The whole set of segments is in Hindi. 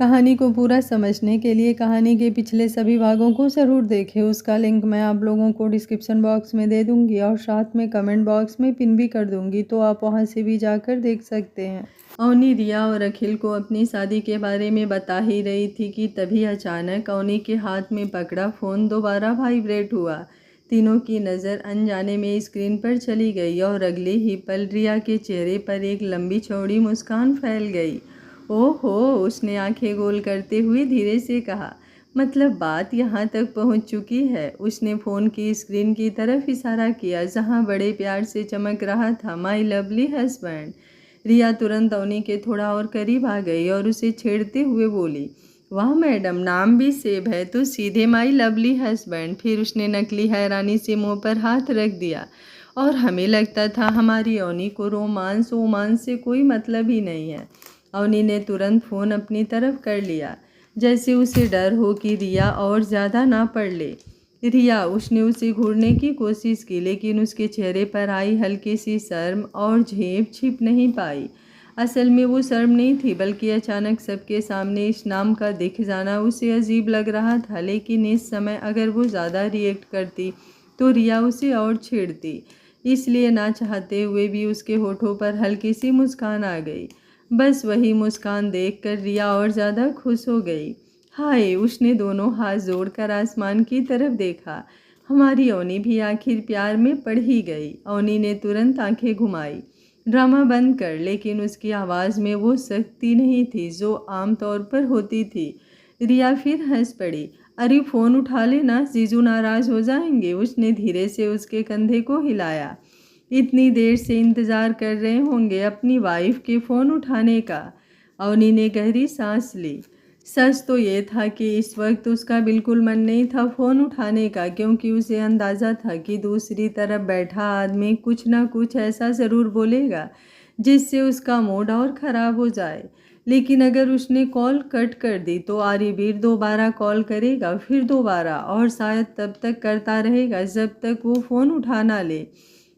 कहानी को पूरा समझने के लिए कहानी के पिछले सभी भागों को ज़रूर देखें। उसका लिंक मैं आप लोगों को डिस्क्रिप्शन बॉक्स में दे दूंगी और साथ में कमेंट बॉक्स में पिन भी कर दूंगी, तो आप वहां से भी जाकर देख सकते हैं। अवनी रिया और अखिल को अपनी शादी के बारे में बता ही रही थी कि तभी अचानक अवनी के हाथ में पकड़ा फ़ोन दोबारा वाइब्रेट हुआ। तीनों की नज़र अनजाने में स्क्रीन पर चली गई और अगले ही पल रिया के चेहरे पर एक लंबी चौड़ी मुस्कान फैल गई। ओहो, उसने आंखें गोल करते हुए धीरे से कहा। मतलब बात यहाँ तक पहुँच चुकी है। उसने फ़ोन की स्क्रीन की तरफ इशारा किया जहाँ बड़े प्यार से चमक रहा था, माई लवली हस्बैंड। रिया तुरंत अवनी के थोड़ा और करीब आ गई और उसे छेड़ते हुए बोली, वाह मैडम, नाम भी सेब है तो सीधे माई लवली हस्बैंड। फिर उसने नकली हैरानी से मुंह पर हाथ रख दिया। और हमें लगता था हमारी अवनी को रोमांस वोमांस से कोई मतलब ही नहीं है। अवनी ने तुरंत फ़ोन अपनी तरफ कर लिया, जैसे उसे डर हो कि रिया और ज़्यादा ना पढ़ ले। रिया, उसने उसे घूरने की कोशिश की, लेकिन उसके चेहरे पर आई हल्की सी शर्म और झेप छिप नहीं पाई। असल में वो शर्म नहीं थी, बल्कि अचानक सबके सामने इस नाम का दिख जाना उसे अजीब लग रहा था। लेकिन इस समय अगर वो ज़्यादा रिएक्ट करती तो रिया उसे और छेड़ती, इसलिए ना चाहते हुए भी उसके होठों पर हल्की सी मुस्कान आ गई। बस वही मुस्कान देखकर रिया और ज़्यादा खुश हो गई। हाय, उसने दोनों हाथ जोड़कर आसमान की तरफ देखा। हमारी अवनी भी आखिर प्यार में पड़ ही गई। अवनी ने तुरंत आंखें घुमाई, ड्रामा बंद कर, लेकिन उसकी आवाज़ में वो सख्ती नहीं थी जो आम तौर पर होती थी। रिया फिर हंस पड़ी। अरे फ़ोन उठा लेना, जीजू नाराज़ हो जाएंगे। उसने धीरे से उसके कंधे को हिलाया। इतनी देर से इंतज़ार कर रहे होंगे अपनी वाइफ के फ़ोन उठाने का। अवनी ने गहरी सांस ली। सच तो ये था कि इस वक्त उसका बिल्कुल मन नहीं था फ़ोन उठाने का, क्योंकि उसे अंदाज़ा था कि दूसरी तरफ बैठा आदमी कुछ ना कुछ ऐसा ज़रूर बोलेगा जिससे उसका मूड और ख़राब हो जाए। लेकिन अगर उसने कॉल कट कर दी तो आरिबीर दोबारा कॉल करेगा, फिर दोबारा, और शायद तब तक करता रहेगा जब तक वो फ़ोन उठा ना ले।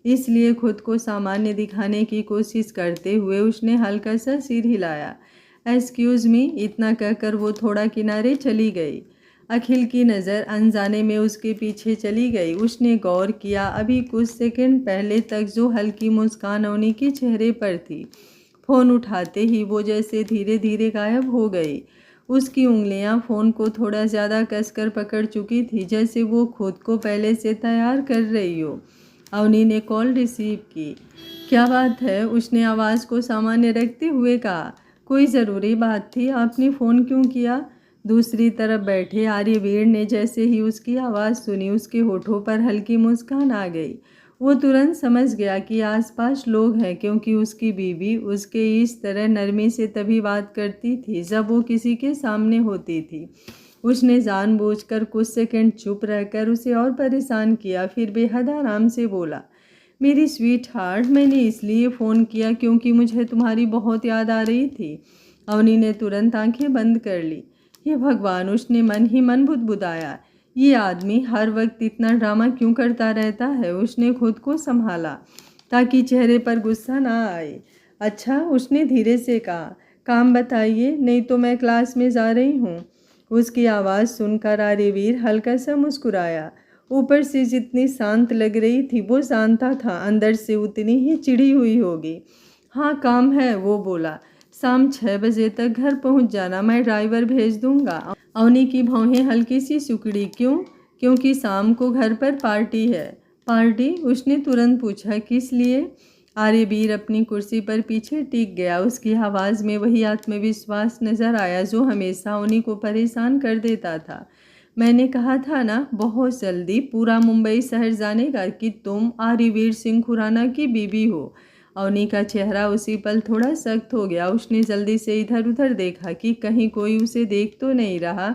इसलिए खुद को सामान्य दिखाने की कोशिश करते हुए उसने हल्का सा सिर हिलाया। एक्सक्यूज़ मी, इतना कहकर वो थोड़ा किनारे चली गई। अखिल की नज़र अनजाने में उसके पीछे चली गई। उसने गौर किया, अभी कुछ सेकंड पहले तक जो हल्की मुस्कान अवनी के चेहरे पर थी, फ़ोन उठाते ही वो जैसे धीरे धीरे गायब हो गई। उसकी उंगलियां फ़ोन को थोड़ा ज़्यादा कसकर पकड़ चुकी थी, जैसे वो खुद को पहले से तैयार कर रही हो। अवनी ने कॉल रिसीव की। क्या बात है, उसने आवाज़ को सामान्य रखते हुए कहा। कोई ज़रूरी बात थी, आपने फ़ोन क्यों किया? दूसरी तरफ बैठे आर्यवीर ने जैसे ही उसकी आवाज़ सुनी, उसके होठों पर हल्की मुस्कान आ गई। वो तुरंत समझ गया कि आसपास लोग हैं, क्योंकि उसकी बीवी उसके इस तरह नरमी से तभी बात करती थी जब वो किसी के सामने होती थी। उसने जानबूझकर कुछ सेकंड चुप रहकर उसे और परेशान किया, फिर बेहद आराम से बोला, मेरी स्वीट हार्ट, मैंने इसलिए फ़ोन किया क्योंकि मुझे तुम्हारी बहुत याद आ रही थी। अवनी ने तुरंत आंखें बंद कर ली। हे भगवान, उसने मन ही मन बुदबुदाया, ये आदमी हर वक्त इतना ड्रामा क्यों करता रहता है। उसने खुद को संभाला ताकि चेहरे पर गुस्सा ना आए। अच्छा, उसने धीरे से कहा, काम बताइए, नहीं तो मैं क्लास में जा रही हूँ। उसकी आवाज़ सुनकर आर्यवीर हल्का सा मुस्कुराया। ऊपर से जितनी शांत लग रही थी वो जानता था अंदर से उतनी ही चिढ़ी हुई होगी। हाँ, काम है, वो बोला। शाम 6 बजे तक घर पहुंच जाना, मैं ड्राइवर भेज दूंगा। अवनी की भौहें हल्की सी सिकुड़ी। क्यों? क्योंकि शाम को घर पर पार्टी है। पार्टी? उसने तुरंत पूछा, किस लिए? आर्यवीर अपनी कुर्सी पर पीछे टिक गया। उसकी आवाज़ में वही आत्मविश्वास नजर आया जो हमेशा उन्हीं को परेशान कर देता था। मैंने कहा था ना, बहुत जल्दी पूरा मुंबई शहर जानेगा कि तुम आर्यवीर सिंह खुराना की बीवी हो। अवनी का चेहरा उसी पल थोड़ा सख्त हो गया। उसने जल्दी से इधर उधर देखा कि कहीं कोई उसे देख तो नहीं रहा।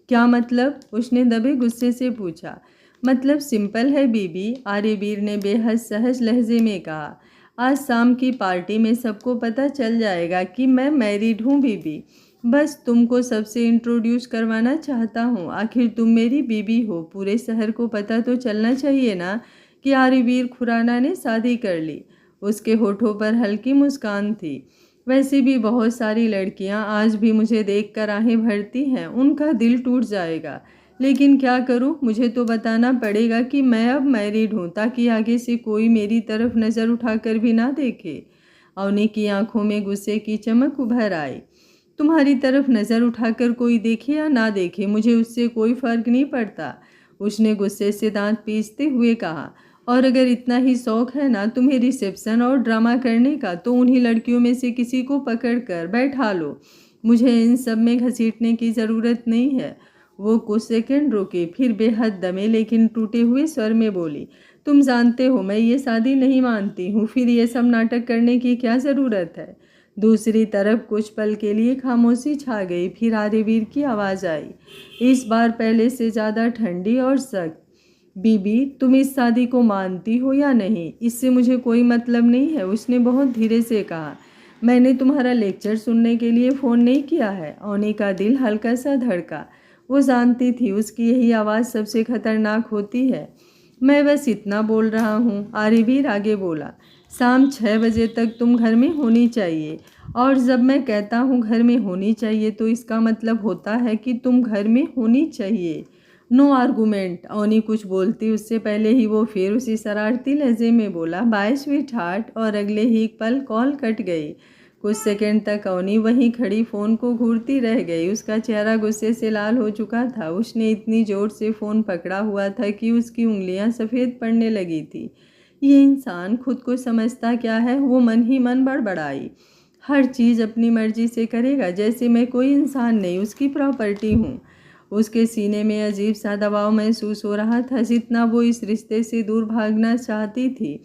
क्या मतलब? उसने दबे गुस्से से पूछा। मतलब सिंपल है बीबी, आर्यवीर ने बेहद सहज लहजे में कहा। आज शाम की पार्टी में सबको पता चल जाएगा कि मैं मैरिड हूँ बीबी। बस तुमको सबसे इंट्रोड्यूस करवाना चाहता हूँ। आखिर तुम मेरी बीबी हो, पूरे शहर को पता तो चलना चाहिए ना कि आर्यवीर खुराना ने शादी कर ली। उसके होठों पर हल्की मुस्कान थी। वैसे भी बहुत सारी लड़कियां आज भी मुझे देखकर आहें भरती हैं, उनका दिल टूट जाएगा। लेकिन क्या करूं, मुझे तो बताना पड़ेगा कि मैं अब मैरिड हूं, ताकि आगे से कोई मेरी तरफ नज़र उठाकर भी ना देखे। अवनी की आंखों में गुस्से की चमक उभर आई। तुम्हारी तरफ नज़र उठाकर कोई देखे या ना देखे, मुझे उससे कोई फर्क नहीं पड़ता, उसने गुस्से से दांत पीसते हुए कहा। और अगर इतना ही शौक है ना तुम्हें रिसेप्शन और ड्रामा करने का, तो उन्हीं लड़कियों में से किसी को पकड़ कर बैठा लो, मुझे इन सब में घसीटने की ज़रूरत नहीं है। वो कुछ सेकंड रुकी, फिर बेहद दमे लेकिन टूटे हुए स्वर में बोली, तुम जानते हो मैं ये शादी नहीं मानती हूँ, फिर ये सब नाटक करने की क्या ज़रूरत है। दूसरी तरफ कुछ पल के लिए खामोशी छा गई, फिर आर्यवीर की आवाज़ आई, इस बार पहले से ज़्यादा ठंडी और सख्त। बीबी, तुम इस शादी को मानती हो या नहीं, इससे मुझे कोई मतलब नहीं है, उसने बहुत धीरे से कहा। मैंने तुम्हारा लेक्चर सुनने के लिए फ़ोन नहीं किया है। अवनी का दिल हल्का सा धड़का। वो जानती थी उसकी यही आवाज़ सबसे खतरनाक होती है। मैं बस इतना बोल रहा हूँ, आर्यवीर आगे बोला। शाम 6 बजे तक तुम घर में होनी चाहिए, और जब मैं कहता हूँ घर में होनी चाहिए तो इसका मतलब होता है कि तुम घर में होनी चाहिए। No argument. अवनी कुछ बोलती उससे पहले ही वो फिर उसी शरारती लहजे में बोला, बाय स्वीट हार्ट, और अगले ही पल कॉल कट गई। कुछ सेकंड तक अवनी वहीं खड़ी फ़ोन को घूरती रह गई। उसका चेहरा गुस्से से लाल हो चुका था। उसने इतनी ज़ोर से फ़ोन पकड़ा हुआ था कि उसकी उंगलियां सफ़ेद पड़ने लगी थी। ये इंसान खुद को समझता क्या है, वो मन ही मन बड़बड़ाई। हर चीज़ अपनी मर्जी से करेगा, जैसे मैं कोई इंसान नहीं, उसकी प्रॉपर्टी हूँ। उसके सीने में अजीब सा दबाव महसूस हो रहा था। जितना वो इस रिश्ते से दूर भागना चाहती थी,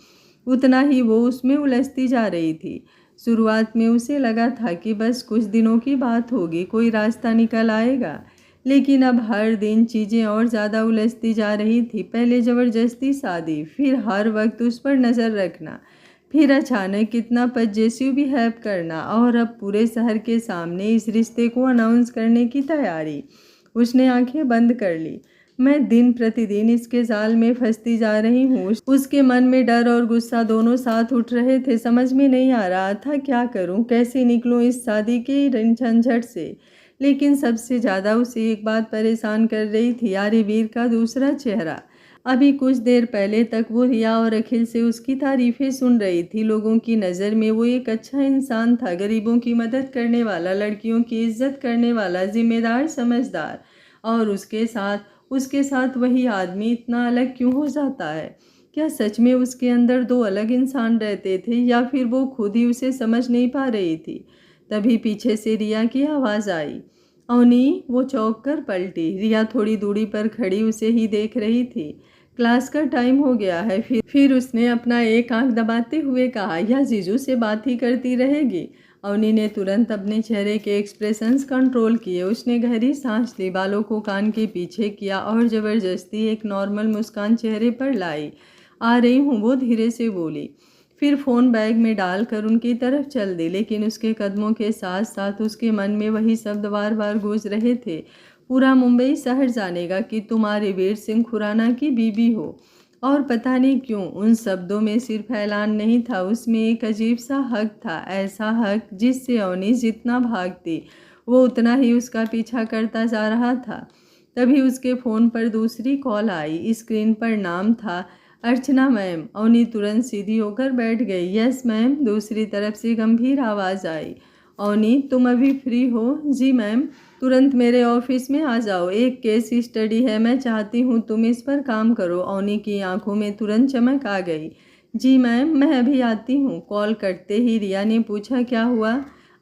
उतना ही वो उसमें उलझती जा रही थी। शुरुआत में उसे लगा था कि बस कुछ दिनों की बात होगी, कोई रास्ता निकल आएगा। लेकिन अब हर दिन चीज़ें और ज़्यादा उलझती जा रही थी। पहले ज़बरदस्ती शादी, फिर हर वक्त उस पर नज़र रखना, फिर अचानक कितना पजेसिव बिहेव करना, और अब पूरे शहर के सामने इस रिश्ते को अनाउंस करने की तैयारी। उसने आंखें बंद कर ली। मैं दिन प्रतिदिन इसके जाल में फंसती जा रही हूँ। उसके मन में डर और गुस्सा दोनों साथ उठ रहे थे। समझ में नहीं आ रहा था क्या करूँ, कैसे निकलूँ इस शादी के झंझट से। लेकिन सबसे ज़्यादा उसे एक बात परेशान कर रही थी, आर्यवीर का दूसरा चेहरा। अभी कुछ देर पहले तक वो रिया और अखिल से उसकी तारीफ़ें सुन रही थी। लोगों की नज़र में वो एक अच्छा इंसान था, गरीबों की मदद करने वाला, लड़कियों की इज्जत करने वाला, जिम्मेदार, समझदार। और उसके साथ वही आदमी इतना अलग क्यों हो जाता है? क्या सच में उसके अंदर दो अलग इंसान रहते थे, या फिर वो खुद ही उसे समझ नहीं पा रही थी? तभी पीछे से रिया की आवाज़ आई। अवनी, वो चौंक कर पलटी। रिया थोड़ी दूरी पर खड़ी उसे ही देख रही थी। क्लास का टाइम हो गया है। फिर उसने अपना एक आंख दबाते हुए कहा, या जीजू से बात ही करती रहेगी? अवनी ने तुरंत अपने चेहरे के एक्सप्रेशंस कंट्रोल किए। उसने गहरी सांस ली, बालों को कान के पीछे किया और ज़बरदस्ती एक नॉर्मल मुस्कान चेहरे पर लाई। आ रही हूँ, वो धीरे से बोली। फिर फ़ोन बैग में डालकर उनकी तरफ चल दी। लेकिन उसके कदमों के साथ साथ उसके मन में वही शब्द बार बार गूंज रहे थे, पूरा मुंबई शहर जानेगा कि तुम आर्यवीर सिंह खुराना की बीबी हो। और पता नहीं क्यों उन शब्दों में सिर्फ ऐलान नहीं था, उसमें एक अजीब सा हक था, ऐसा हक जिससे अवनी जितना भागती वो उतना ही उसका पीछा करता जा रहा था। तभी उसके फ़ोन पर दूसरी कॉल आई। स्क्रीन पर नाम था अर्चना मैम। अवनी तुरंत सीधी होकर बैठ गई। यस मैम, दूसरी तरफ से गंभीर आवाज़ आई। अवनी, तुम अभी फ्री हो? जी मैम, तुरंत मेरे ऑफिस में आ जाओ, एक केस स्टडी है, मैं चाहती हूँ तुम इस पर काम करो। अवनी की आंखों में तुरंत चमक आ गई। जी मैम, मैं अभी आती हूँ। कॉल कटते ही रिया ने पूछा, क्या हुआ?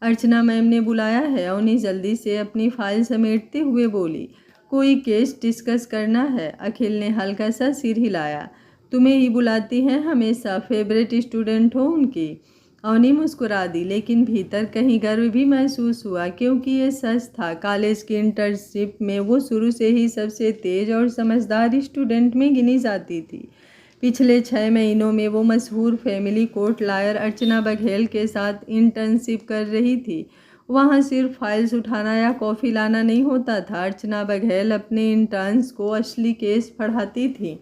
अर्चना मैम ने बुलाया है। अवनी जल्दी से अपनी फाइल समेटते हुए बोली, कोई केस डिस्कस करना है? अखिल ने हल्का सा सिर हिलाया। तुम्हें ही बुलाती हैं हमेशा, फेवरेट स्टूडेंट हो उनकी। अवनी मुस्कुरा दी, लेकिन भीतर कहीं गर्व भी महसूस हुआ, क्योंकि ये सच था, कॉलेज की इंटर्नशिप में वो शुरू से ही सबसे तेज और समझदार स्टूडेंट में गिनी जाती थी। पिछले 6 महीनों में वो मशहूर फैमिली कोर्ट लॉयर अर्चना बघेल के साथ इंटर्नशिप कर रही थी। वहाँ सिर्फ फाइल्स उठाना या कॉफ़ी लाना नहीं होता था। अर्चना बघेल अपने इंटर्न्स को असली केस पढ़ाती थी,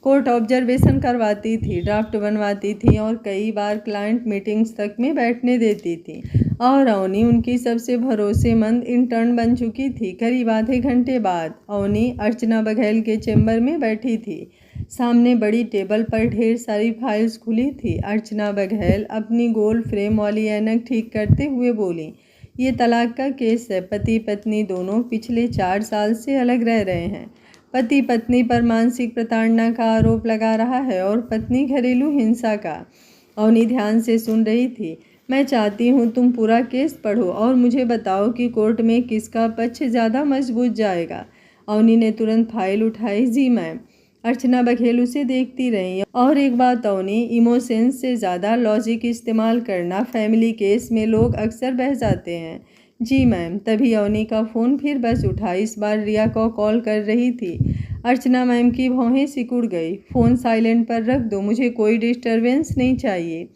कोर्ट ऑब्जर्वेशन करवाती थी, ड्राफ्ट बनवाती थी और कई बार क्लाइंट मीटिंग्स तक में बैठने देती थी। और अवनी उनकी सबसे भरोसेमंद इंटर्न बन चुकी थी। करीब आधे घंटे बाद अवनी अर्चना बघेल के चेंबर में बैठी थी। सामने बड़ी टेबल पर ढेर सारी फाइल्स खुली थी। अर्चना बघेल अपनी गोल फ्रेम वाली ऐनक ठीक करते हुए बोली, ये तलाक का केस है। पति पत्नी दोनों पिछले 4 साल से अलग रह रहे हैं। पति पत्नी पर मानसिक प्रताड़ना का आरोप लगा रहा है और पत्नी घरेलू हिंसा का। अवनी ध्यान से सुन रही थी। मैं चाहती हूँ तुम पूरा केस पढ़ो और मुझे बताओ कि कोर्ट में किसका पक्ष ज़्यादा मजबूत जाएगा। अवनी ने तुरंत फाइल उठाई। जी मैम। अर्चना बघेल उसे देखती रही। और एक बात अवनी, इमोशंस से ज़्यादा लॉजिक इस्तेमाल करना। फैमिली केस में लोग अक्सर बह जाते हैं। जी मैम। तभी अवनी का फ़ोन फिर बज उठा। इस बार रिया को कॉल कर रही थी। अर्चना मैम की भौहें सिकुड़ गई। फ़ोन साइलेंट पर रख दो, मुझे कोई डिस्टर्बेंस नहीं चाहिए।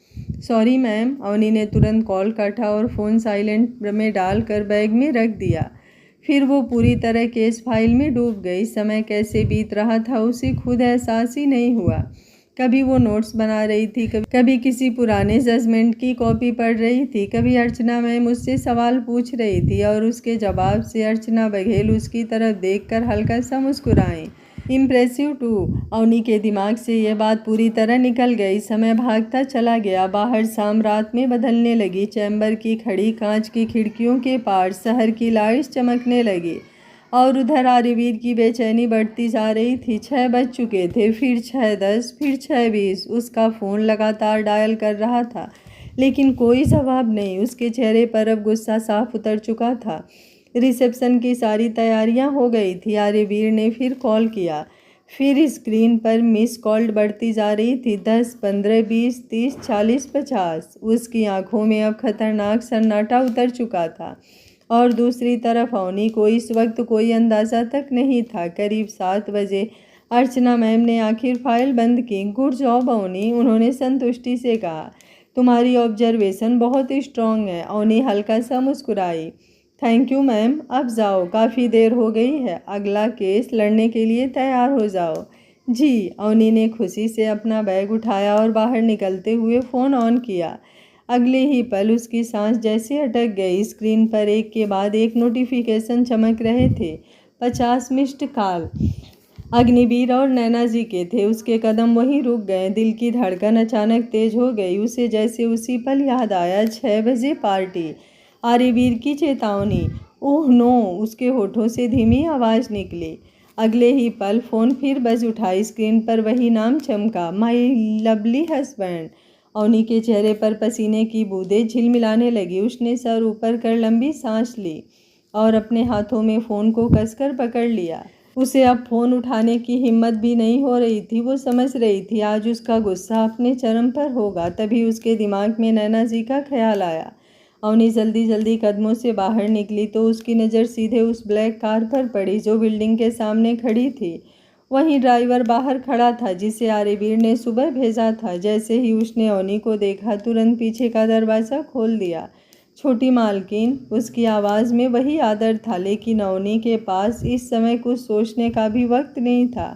Sorry ma'am. अवनी ने तुरंत कॉल काटा और फ़ोन साइलेंट में डालकर बैग में रख दिया। फिर वो पूरी तरह केस फाइल में डूब गई। समय कैसे बीत रहा था उसे खुद एहसास ही नहीं हुआ। कभी वो नोट्स बना रही थी, कभी किसी पुराने जजमेंट की कॉपी पढ़ रही थी, कभी अर्चना मैम उससे सवाल पूछ रही थी और उसके जवाब से अर्चना बघेल उसकी तरफ देखकर हल्का सा मुस्कुराई। Impressive to. अवनी के दिमाग से यह बात पूरी तरह निकल गई। समय भागता चला गया। बाहर शाम रात में बदलने लगी। चैम्बर की खड़ी कांच की खिड़कियों के पार शहर की लाइट्स चमकने लगी और उधर आर्यवीर की बेचैनी बढ़ती जा रही थी। 6 बज चुके थे, फिर 6:10, फिर 6:20। उसका फ़ोन लगातार डायल कर रहा था लेकिन कोई जवाब नहीं। उसके चेहरे पर अब गुस्सा साफ उतर चुका था। रिसेप्शन की सारी तैयारियां हो गई थी। आर्यवीर ने फिर कॉल किया। फिर स्क्रीन पर मिस कॉल बढ़ती जा रही थी। 10, 15, 20, 30, 40, 50। उसकी आंखों में अब खतरनाक सन्नाटा उतर चुका था। और दूसरी तरफ अवनी को इस वक्त कोई अंदाज़ा तक नहीं था। करीब 7 बजे अर्चना मैम ने आखिर फाइल बंद की। गुड जॉब अवनी, उन्होंने संतुष्टि से कहा। तुम्हारी ऑब्जर्वेशन बहुत स्ट्रांग है। अवनी हल्का सा मुस्कुराई। Thank you ma'am. अब जाओ, काफ़ी देर हो गई है। अगला केस लड़ने के लिए तैयार हो जाओ। जी। अवनी ने खुशी से अपना बैग उठाया और बाहर निकलते हुए फ़ोन ऑन किया। अगले ही पल उसकी सांस जैसे अटक गई। स्क्रीन पर एक के बाद एक नोटिफिकेशन चमक रहे थे। 50 मिस्ड कॉल अग्निवीर और नैना जी के थे। उसके कदम वहीं रुक गए। दिल की धड़कन अचानक तेज हो गई। उसे जैसे उसी पल याद आया 6 बजे पार्टी। आर्यवीर की चेतावनी। Oh no. उसके होठों से धीमी आवाज़ निकली। अगले ही पल फ़ोन फिर बज उठा। स्क्रीन पर वही नाम चमका, माई लवली हस्बैंड। अवनी के चेहरे पर पसीने की बूंदें झिलमिलाने लगी। उसने सर ऊपर कर लंबी सांस ली और अपने हाथों में फ़ोन को कसकर पकड़ लिया। उसे अब फ़ोन उठाने की हिम्मत भी नहीं हो रही थी। वो समझ रही थी आज उसका गुस्सा अपने चरम पर होगा। तभी उसके दिमाग में नैना जी का ख्याल आया। अवनी जल्दी जल्दी कदमों से बाहर निकली तो उसकी नज़र सीधे उस ब्लैक कार पर पड़ी जो बिल्डिंग के सामने खड़ी थी। वहीं ड्राइवर बाहर खड़ा था जिसे आर्यवीर ने सुबह भेजा था। जैसे ही उसने अवनी को देखा तुरंत पीछे का दरवाज़ा खोल दिया। छोटी मालकिन। उसकी आवाज़ में वही आदर था लेकिन अवनी के पास इस समय कुछ सोचने का भी वक्त नहीं था।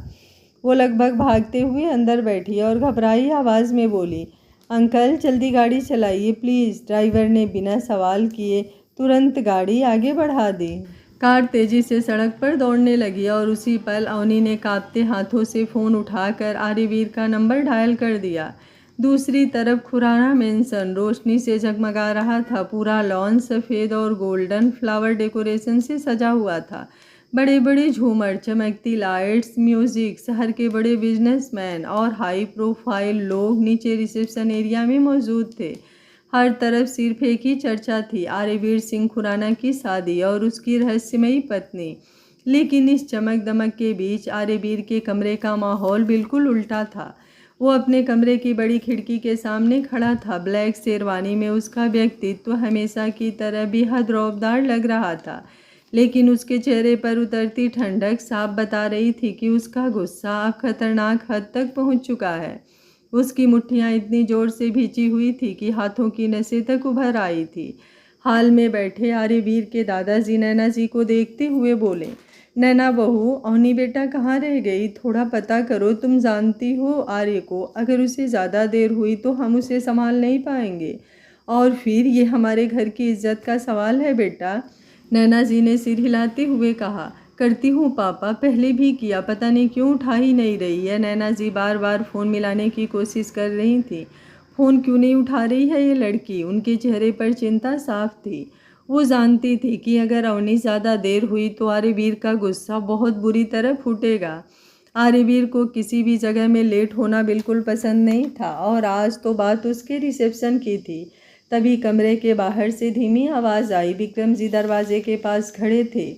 वो लगभग भागते हुए अंदर बैठी और घबराई आवाज़ में बोली, अंकल जल्दी गाड़ी चलाइए प्लीज़। ड्राइवर ने बिना सवाल किए तुरंत गाड़ी आगे बढ़ा दी। कार तेजी से सड़क पर दौड़ने लगी और उसी पल अवनी ने कांपते हाथों से फ़ोन उठाकर आर्यवीर का नंबर डायल कर दिया। दूसरी तरफ खुराना मेंशन रोशनी से जगमगा रहा था। पूरा लॉन सफ़ेद और गोल्डन फ्लावर डेकोरेशन से सजा हुआ था। बड़े बड़े झूमर, चमकती लाइट्स, म्यूजिक। शहर के बड़े बिजनेसमैन और हाई प्रोफाइल लोग नीचे रिसेप्शन एरिया में मौजूद थे। हर तरफ सिर्फ एक ही चर्चा थी, आर्यवीर सिंह खुराना की शादी और उसकी रहस्यमयी पत्नी। लेकिन इस चमक दमक के बीच आर्यवीर के कमरे का माहौल बिल्कुल उल्टा था। वो अपने कमरे की बड़ी खिड़की के सामने खड़ा था। ब्लैक शेरवानी में उसका व्यक्तित्व हमेशा की तरह बेहद रौबदार लग रहा था लेकिन उसके चेहरे पर उतरती ठंडक साफ बता रही थी कि उसका गुस्सा अब खतरनाक हद तक पहुंच चुका है। उसकी मुट्ठियां इतनी जोर से भींची हुई थी कि हाथों की नसें तक उभर आई थी। हाल में बैठे आर्यवीर के दादाजी नैना जी को देखते हुए बोले, नैना बहू, अवनी बेटा कहाँ रह गई? थोड़ा पता करो। तुम जानती हो आर्य को, अगर उसे ज़्यादा देर हुई तो हम उसे संभाल नहीं पाएंगे। और फिर ये हमारे घर की इज्जत का सवाल है बेटा। नैना जी ने सिर हिलाते हुए कहा। करती हूँ पापा, पहले भी किया, पता नहीं क्यों उठा ही नहीं रही है। नैना जी बार बार फ़ोन मिलाने की कोशिश कर रही थी। फ़ोन क्यों नहीं उठा रही है ये लड़की? उनके चेहरे पर चिंता साफ थी। वो जानती थी कि अगर अवनी ज़्यादा देर हुई तो आर्यवीर का गुस्सा बहुत बुरी तरह फूटेगा। आर्यवीर को किसी भी जगह में लेट होना बिल्कुल पसंद नहीं था और आज तो बात उसके रिसेप्शन की थी। तभी कमरे के बाहर से धीमी आवाज़ आई। विक्रम जी दरवाजे के पास खड़े थे।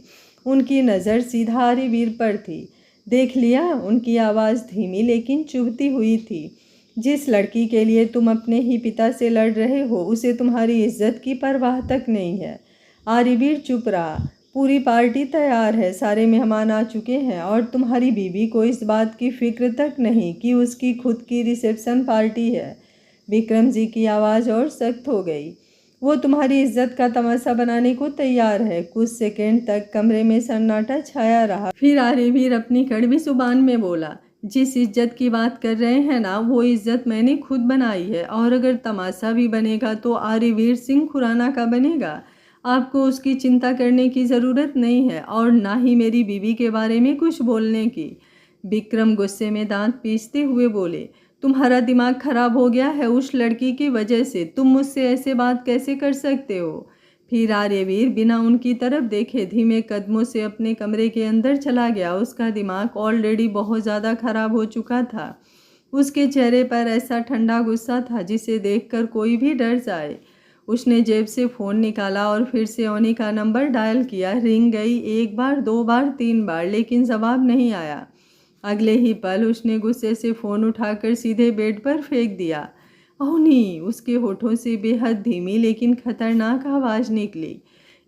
उनकी नज़र सीधा आर्यवीर पर थी। देख लिया? उनकी आवाज़ धीमी लेकिन चुभती हुई थी। जिस लड़की के लिए तुम अपने ही पिता से लड़ रहे हो उसे तुम्हारी इज्जत की परवाह तक नहीं है। आर्यवीर चुप रहा। पूरी पार्टी तैयार है, सारे मेहमान आ चुके हैं और तुम्हारी बीवी को इस बात की फिक्र तक नहीं कि उसकी खुद की रिसेप्शन पार्टी है। विक्रम जी की आवाज़ और सख्त हो गई। वो तुम्हारी इज्जत का तमाशा बनाने को तैयार है। कुछ सेकंड तक कमरे में सन्नाटा छाया रहा। फिर आर्यवीर अपनी कड़वी जुबान में बोला, जिस इज्जत की बात कर रहे हैं ना, वो इज्जत मैंने खुद बनाई है और अगर तमाशा भी बनेगा तो आर्यवीर सिंह खुराना का बनेगा। आपको उसकी चिंता करने की ज़रूरत नहीं है और ना ही मेरी बीवी के बारे में कुछ बोलने की। विक्रम गुस्से में दांत पीसते हुए बोले, तुम्हारा दिमाग खराब हो गया है उस लड़की की वजह से। तुम मुझसे ऐसे बात कैसे कर सकते हो? फिर आर्यवीर बिना उनकी तरफ देखे धीमे कदमों से अपने कमरे के अंदर चला गया। उसका दिमाग ऑलरेडी बहुत ज़्यादा खराब हो चुका था। उसके चेहरे पर ऐसा ठंडा गुस्सा था जिसे देखकर कोई भी डर जाए। उसने जेब से फ़ोन निकाला और फिर से अवनी का नंबर डायल किया। रिंग गई, एक बार, दो बार, तीन बार, लेकिन जवाब नहीं आया। अगले ही पल उसने गुस्से से फ़ोन उठाकर सीधे बेड पर फेंक दिया। अवनी! उसके होठों से बेहद धीमी लेकिन खतरनाक आवाज़ निकली।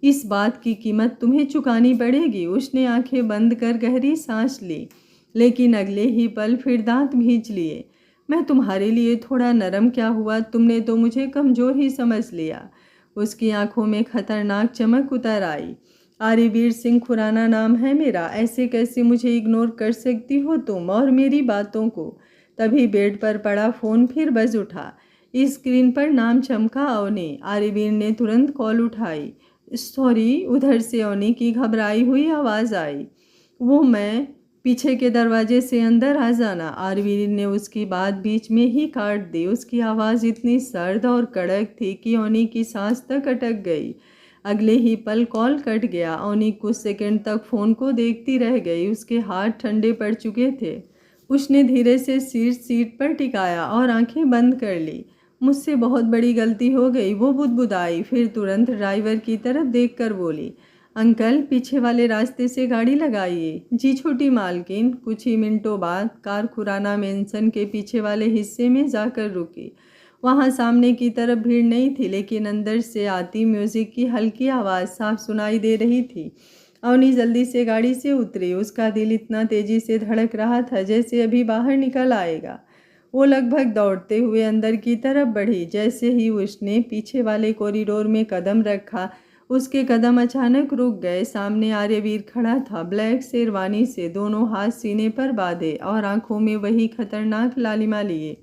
इस बात की कीमत तुम्हें चुकानी पड़ेगी। उसने आंखें बंद कर गहरी सांस ली, लेकिन अगले ही पल फिर दांत भींच लिए। मैं तुम्हारे लिए थोड़ा नरम क्या हुआ? तुमने तो मुझे कमज़ोर ही समझ लिया। उसकी आंखों में खतरनाक चमक उतर आई। आर्यवीर सिंह खुराना नाम है मेरा। ऐसे कैसे मुझे इग्नोर कर सकती हो तुम और मेरी बातों को? तभी बेड पर पड़ा फ़ोन फिर बज उठा। स्क्रीन पर नाम चमका, अवनी। आर्यवीर ने तुरंत कॉल उठाई। सॉरी, उधर से अवनी की घबराई हुई आवाज़ आई। वो मैं, पीछे के दरवाजे से अंदर आ जाना। आर्यवीर ने उसकी बात बीच में ही काट दी। उसकी आवाज़ इतनी सर्द और कड़क थी कि अवनी की सांस तक अटक गई। अगले ही पल कॉल कट गया। अवनी कुछ सेकंड तक फ़ोन को देखती रह गई। उसके हाथ ठंडे पड़ चुके थे। उसने धीरे से सिर सीट पर टिकाया और आंखें बंद कर ली। मुझसे बहुत बड़ी गलती हो गई, वो बुदबुदाई। फिर तुरंत ड्राइवर की तरफ देखकर बोली, अंकल पीछे वाले रास्ते से गाड़ी लगाइए। जी छोटी मालकिन। कुछ ही मिनटों बाद कार खुराना मेंशन के पीछे वाले हिस्से में जाकर रुकी। वहाँ सामने की तरफ भीड़ नहीं थी, लेकिन अंदर से आती म्यूज़िक की हल्की आवाज़ साफ सुनाई दे रही थी। अवनी जल्दी से गाड़ी से उतरी। उसका दिल इतना तेज़ी से धड़क रहा था जैसे अभी बाहर निकल आएगा। वो लगभग दौड़ते हुए अंदर की तरफ बढ़ी। जैसे ही उसने पीछे वाले कॉरिडोर में कदम रखा, उसके कदम अचानक रुक गए। सामने आर्यवीर खड़ा था, ब्लैक शेरवानी से, दोनों हाथ सीने पर बांधे और आंखों में वही खतरनाक लालिमा लिए।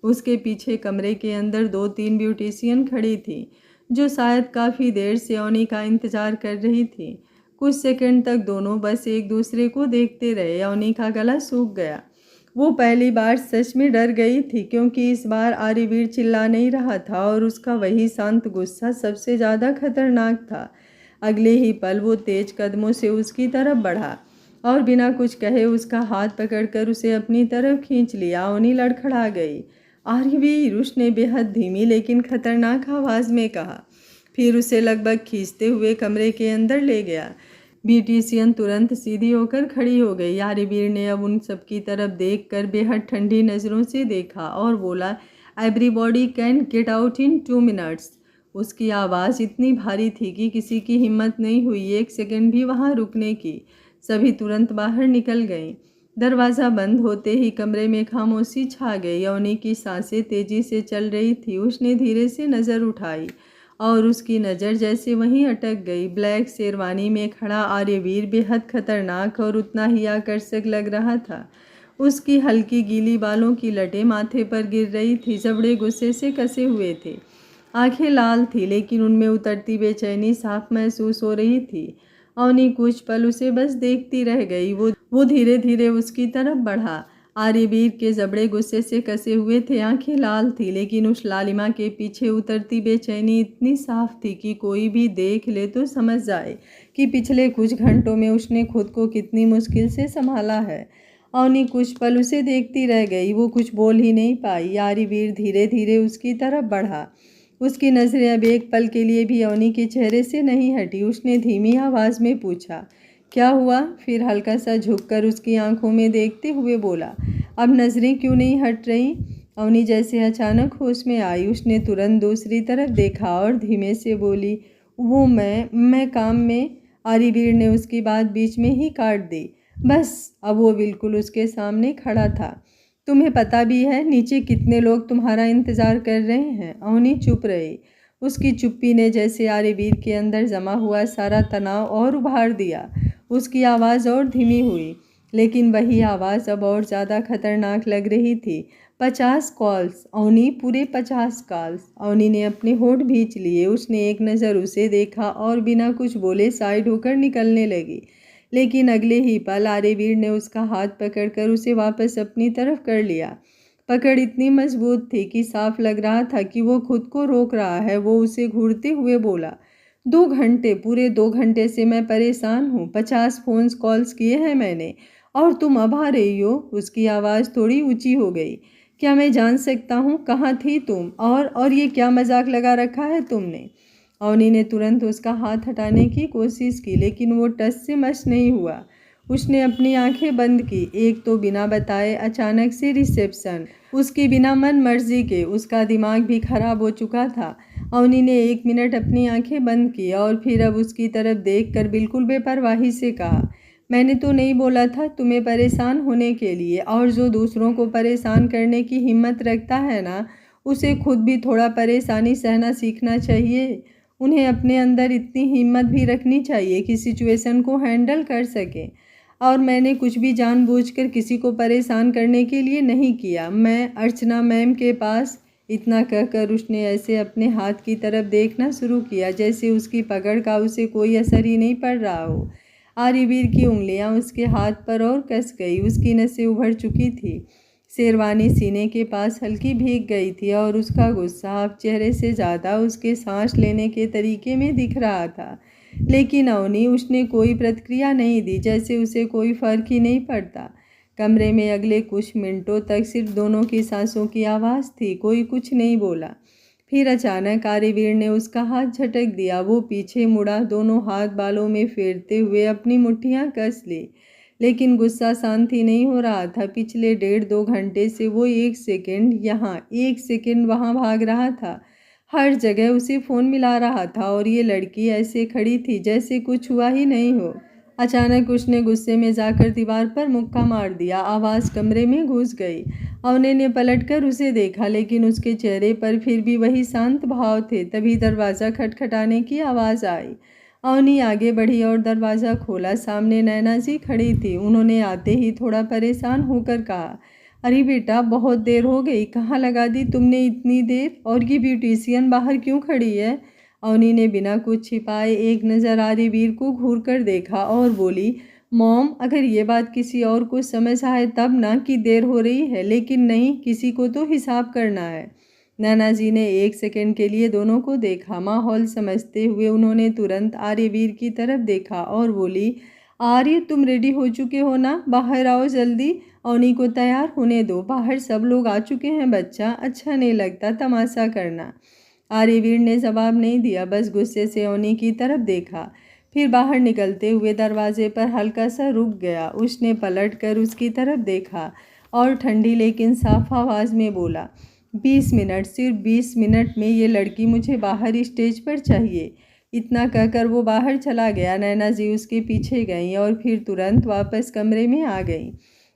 उसके पीछे कमरे के अंदर दो तीन ब्यूटिशियन खड़ी थी, जो शायद काफ़ी देर से अवनी का इंतज़ार कर रही थी। कुछ सेकंड तक दोनों बस एक दूसरे को देखते रहे। अवनी का गला सूख गया। वो पहली बार सच में डर गई थी, क्योंकि इस बार आर्यवीर चिल्ला नहीं रहा था और उसका वही शांत गुस्सा सबसे ज़्यादा खतरनाक था। अगले ही पल वो तेज कदमों से उसकी तरफ बढ़ा और बिना कुछ कहे उसका हाथ पकड़कर उसे अपनी तरफ खींच लिया। अवनी लड़खड़ा गई। आर्यवीर! उसने बेहद धीमी लेकिन खतरनाक आवाज़ में कहा। फिर उसे लगभग खींचते हुए कमरे के अंदर ले गया। ब्यूटिशियन तुरंत सीधी होकर खड़ी हो गई। आर्यवीर ने अब उन सबकी तरफ देखकर बेहद ठंडी नज़रों से देखा और बोला, everybody can get out in 2 minutes. उसकी आवाज़ इतनी भारी थी कि किसी की हिम्मत नहीं हुई एक सेकंड भी वहाँ रुकने की। सभी तुरंत बाहर निकल गए। दरवाज़ा बंद होते ही कमरे में खामोशी छा गई। अवनी की सांसें तेज़ी से चल रही थी। उसने धीरे से नज़र उठाई और उसकी नज़र जैसे वहीं अटक गई। ब्लैक शेरवानी में खड़ा आर्यवीर बेहद खतरनाक और उतना ही आकर्षक लग रहा था। उसकी हल्की गीली बालों की लटें माथे पर गिर रही थी, जबड़े गुस्से से कसे हुए थे। आंखें लाल थी लेकिन उनमें उतरती बेचैनी साफ महसूस हो रही थी। अवनी कुछ पल उसे बस देखती रह गई। वो धीरे धीरे उसकी तरफ बढ़ा। आर्यवीर के जबड़े गुस्से से कसे हुए थे, आंखें लाल थी लेकिन उस लालिमा के पीछे उतरती बेचैनी इतनी साफ थी कि कोई भी देख ले तो समझ जाए कि पिछले कुछ घंटों में उसने खुद को कितनी मुश्किल से संभाला है। अवनी कुछ पल उसे देखती रह गई। वो कुछ बोल ही नहीं पाई। आर्यवीर धीरे धीरे उसकी तरफ बढ़ा। उसकी नज़रें अब एक पल के लिए भी अवनी के चेहरे से नहीं हटी। उसने धीमी आवाज़ में पूछा, क्या हुआ? फिर हल्का सा झुककर उसकी आंखों में देखते हुए बोला, अब नज़रें क्यों नहीं हट रही? अवनी जैसे अचानक होश में आई। उसने तुरंत दूसरी तरफ देखा और धीमे से बोली, वो मैं काम में। आर्यवीर ने उसकी बात बीच में ही काट दी। बस अब वो बिल्कुल उसके सामने खड़ा था। तुम्हें पता भी है नीचे कितने लोग तुम्हारा इंतज़ार कर रहे हैं? अवनी चुप रही। उसकी चुप्पी ने जैसे आर्यवीर के अंदर जमा हुआ सारा तनाव और उभार दिया। उसकी आवाज़ और धीमी हुई, लेकिन वही आवाज़ अब और ज़्यादा खतरनाक लग रही थी। 50 कॉल्स अवनी, पूरे 50 कॉल्स। अवनी ने अपने होठ भींच लिए। उसने एक नज़र उसे देखा और बिना कुछ बोले साइड होकर निकलने लगी। लेकिन अगले ही पल आर्यवीर ने उसका हाथ पकड़कर उसे वापस अपनी तरफ कर लिया। पकड़ इतनी मजबूत थी कि साफ लग रहा था कि वो खुद को रोक रहा है। वो उसे घूरते हुए बोला, 2 घंटे, पूरे 2 घंटे से मैं परेशान हूँ। 50 फ़ोन कॉल्स किए हैं मैंने, और तुम अब आ रही हो? उसकी आवाज़ थोड़ी ऊंची हो गई। क्या मैं जान सकता हूँ कहाँ थी तुम? और ये क्या मजाक लगा रखा है तुमने? अवनी ने तुरंत उसका हाथ हटाने की कोशिश की, लेकिन वो टस से मस नहीं हुआ। उसने अपनी आंखें बंद की। एक तो बिना बताए अचानक से रिसेप्शन, उसकी बिना मन मर्जी के। उसका दिमाग भी खराब हो चुका था। अवनी ने 1 मिनट अपनी आंखें बंद की और फिर अब उसकी तरफ देखकर बिल्कुल बेपरवाही से कहा, मैंने तो नहीं बोला था तुम्हें परेशान होने के लिए। और जो दूसरों को परेशान करने की हिम्मत रखता है ना, उसे खुद भी थोड़ा परेशानी सहना सीखना चाहिए। उन्हें अपने अंदर इतनी हिम्मत भी रखनी चाहिए कि सिचुएशन को हैंडल कर सके। और मैंने कुछ भी जानबूझकर किसी को परेशान करने के लिए नहीं किया। मैं अर्चना मैम के पास। इतना कहकर उसने ऐसे अपने हाथ की तरफ देखना शुरू किया जैसे उसकी पकड़ का उसे कोई असर ही नहीं पड़ रहा हो। आर्यवीर की उंगलियां उसके हाथ पर और कस गई। उसकी नसें उभर चुकी थी। शेरवानी सीने के पास हल्की भीग गई थी और उसका गुस्सा अब चेहरे से ज़्यादा उसके सांस लेने के तरीके में दिख रहा था। लेकिन अवनी, उसने कोई प्रतिक्रिया नहीं दी, जैसे उसे कोई फर्क ही नहीं पड़ता। कमरे में अगले कुछ मिनटों तक सिर्फ दोनों की सांसों की आवाज़ थी। कोई कुछ नहीं बोला। फिर अचानक आर्यवीर ने उसका हाथ झटक दिया। वो पीछे मुड़ा, दोनों हाथ बालों में फेरते हुए अपनी मुट्ठियां कस ली। लेकिन गुस्सा शांत ही नहीं हो रहा था। पिछले 1.5-2 घंटे से वो 1 सेकंड यहाँ 1 सेकंड वहाँ भाग रहा था। हर जगह उसे फ़ोन मिला रहा था और ये लड़की ऐसे खड़ी थी जैसे कुछ हुआ ही नहीं हो। अचानक उसने गुस्से में जाकर दीवार पर मुक्का मार दिया। आवाज़ कमरे में घुस गई। अवनी ने पलटकर उसे देखा, लेकिन उसके चेहरे पर फिर भी वही शांत भाव थे। तभी दरवाज़ा खटखटाने की आवाज़ आई। अवनी आगे बढ़ी और दरवाज़ा खोला। सामने नैना जी खड़ी थी। उन्होंने आते ही थोड़ा परेशान होकर कहा, अरे बेटा, बहुत देर हो गई, कहाँ लगा दी तुमने इतनी देर? और ये ब्यूटिशियन बाहर क्यों खड़ी है? अवनी ने बिना कुछ छिपाए एक नज़र आर्यवीर को घूर कर देखा और बोली, मॉम, अगर ये बात किसी और को समझ आए तब ना कि देर हो रही है, लेकिन नहीं, किसी को तो हिसाब करना है। नैना जी ने 1 सेकंड के लिए दोनों को देखा। माहौल समझते हुए उन्होंने तुरंत आर्यवीर की तरफ देखा और बोली, आर्य, तुम रेडी हो चुके हो ना? बाहर आओ जल्दी। अवनी को तैयार होने दो। बाहर सब लोग आ चुके हैं बच्चा, अच्छा नहीं लगता तमाशा करना। आर्यवीर ने जवाब नहीं दिया, बस गुस्से से अवनी की तरफ देखा। फिर बाहर निकलते हुए दरवाजे पर हल्का सा रुक गया। उसने पलट कर उसकी तरफ देखा और ठंडी लेकिन साफ आवाज़ में बोला, 20 मिनट, सिर्फ 20 मिनट में ये लड़की मुझे बाहर स्टेज पर चाहिए। इतना कहकर वो बाहर चला गया। नैना जी उसके पीछे गईं और फिर तुरंत वापस कमरे में आ गईं।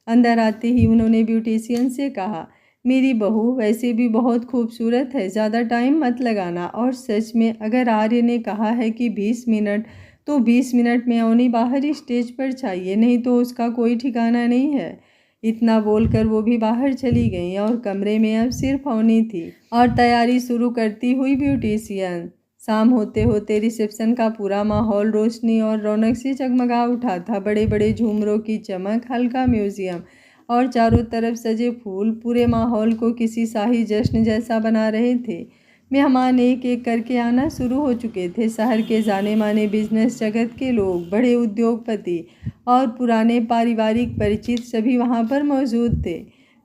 अंदर आते ही उन्होंने ब्यूटिशियन से कहा, मेरी बहू वैसे भी बहुत खूबसूरत है, ज़्यादा टाइम मत लगाना। और सच में अगर आर्य ने कहा है कि 20 मिनट, तो 20 मिनट में अवनी बाहर स्टेज पर चाहिए, नहीं तो उसका कोई ठिकाना नहीं है। इतना बोलकर वो भी बाहर चली गई और कमरे में अब सिर्फ अवनी थी और तैयारी शुरू करती हुई ब्यूटिशियन। शाम होते होते रिसेप्शन का पूरा माहौल रोशनी और रौनक से जगमगा उठा था। बड़े बड़े झूमरों की चमक, हल्का म्यूजियम और चारों तरफ सजे फूल पूरे माहौल को किसी शाही जश्न जैसा बना रहे थे। मेहमान एक एक करके आना शुरू हो चुके थे। शहर के जाने माने बिजनेस जगत के लोग, बड़े उद्योगपति और पुराने पारिवारिक परिचित सभी वहाँ पर मौजूद थे।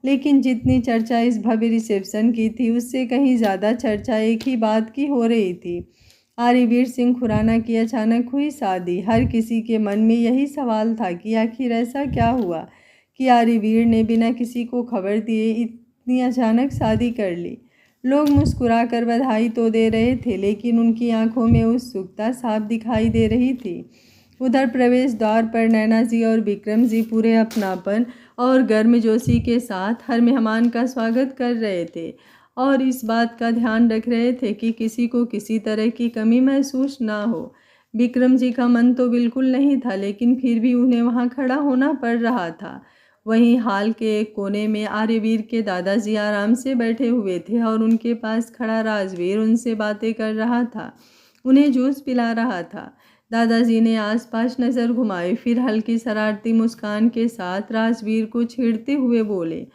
लेकिन जितनी चर्चा इस भव्य रिसेप्शन की थी, उससे कहीं ज़्यादा चर्चा एक ही बात की हो रही थी, आर्यवीर सिंह खुराना की अचानक हुई शादी। हर किसी के मन में यही सवाल था कि आखिर ऐसा क्या हुआ कि आर्यवीर ने बिना किसी को खबर दिए इतनी अचानक शादी कर ली। लोग मुस्कुराकर बधाई तो दे रहे थे, लेकिन उनकी आंखों में उत्सुकता साफ दिखाई दे रही थी। उधर प्रवेश द्वार पर नैना जी और विक्रम जी पूरे अपनापन और गर्मजोशी के साथ हर मेहमान का स्वागत कर रहे थे और इस बात का ध्यान रख रहे थे कि किसी को किसी तरह की कमी महसूस ना हो। विक्रम जी का मन तो बिल्कुल नहीं था, लेकिन फिर भी उन्हें वहाँ खड़ा होना पड़ रहा था। वहीं हाल के एक कोने में आर्यवीर के दादाजी आराम से बैठे हुए थे और उनके पास खड़ा राजवीर उनसे बातें कर रहा था, उन्हें जूस पिला रहा था। दादाजी ने आसपास नज़र घुमाई, फिर हल्की शरारती मुस्कान के साथ राजवीर को छेड़ते हुए बोले,